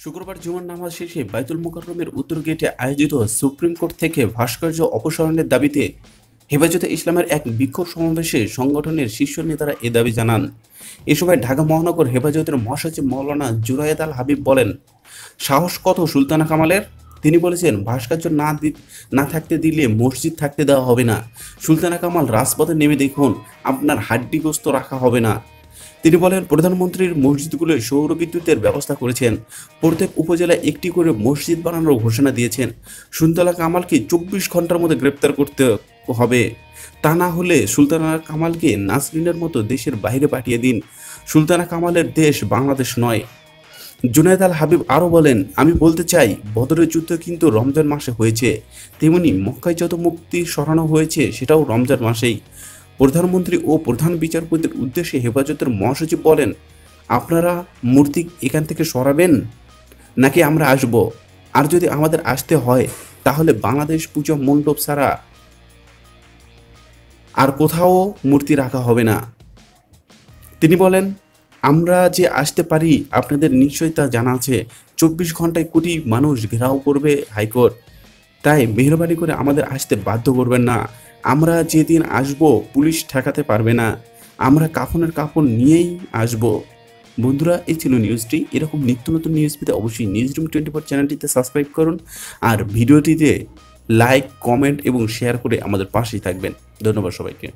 শুক্রবার জুমার নামাজ শেষে বাইতুল মোকাররমের উত্তর গেটে আয়োজিত সুপ্রিম কোর্ট থেকে ভাস্কর্য অপসারণের দাবিতে হেফাজতে ইসলামের এক বিক্ষোভ সমাবেশে সংগঠনের শীর্ষ নেতারা এ দাবি জানান। এ সময় ঢাকা মহানগর হেফাজতের মহাসচিব মাওলানা জুনায়েদ আল হাবিব বলেন, সাহস কত সুলতানা কামালের। তিনি বলেছেন, ভাস্কর্য না থাকতে দিলে মসজিদ থাকতে দেওয়া হবে না। সুলতানা কামাল রাজপথে নেমে দেখুন, আপনার হাড্ডিগোস্ত রাখা হবে না। তিনি বলেন, প্রধানমন্ত্রীর মসজিদগুলোয় সৌর বিদ্যুতের ব্যবস্থা করেছেন, প্রত্যেক উপজেলায় একটি করে মসজিদ বানানোর ঘোষণা দিয়েছেন। সুলতানা কামালকে 24 ঘন্টার মধ্যে গ্রেপ্তার করতে হবে, তা না হলে সুলতানা কামালকে নাসরিনের মতো দেশের বাইরে পাঠিয়ে দিন। সুলতানা কামালের দেশ বাংলাদেশ নয়। জুনায়েদ আল হাবিব আরও বলেন, আমি বলতে চাই, বদরের যুদ্ধ কিন্তু রমজান মাসে হয়েছে, তেমনি মক্কায় যত মুক্তি সরানো হয়েছে সেটাও রমজান মাসেই। প্রধানমন্ত্রী ও প্রধান বিচারপতির উদ্দেশ্যে হেফাজতের মহাসচিব বলেন, আপনারা মূর্তি এখান থেকে সরাবেন নাকি আমরা আসব? আর যদি আমাদের আসতে হয় তাহলে বাংলাদেশ পূজা মণ্ডপ ছাড়া আর কোথাও মূর্তি রাখা হবে না। তিনি বলেন, আমরা যে আসতে পারি আপনাদের নিশ্চয়ই তা জানা আছে। 24 ঘন্টায় কোটি মানুষ ঘেরাও করবে হাইকোর্ট, তাই মেহরবানি করে আমাদের আসতে বাধ্য করবেন না। আমরা যেদিন আসব পুলিশ ঠেকাতে পারবে না, আমরা কাফনের কাপড় নিয়েই আসব। বন্ধুরা, এই ছিল নিউজটি। এরকম নিত্য নতুন নিউজ পেতে অবশ্যই নিউজরুম 24 চ্যানেলটিতে সাবস্ক্রাইব করুন আর ভিডিওটিতে লাইক, কমেন্ট এবং শেয়ার করে আমাদের পাশেই থাকবেন। ধন্যবাদ সবাইকে।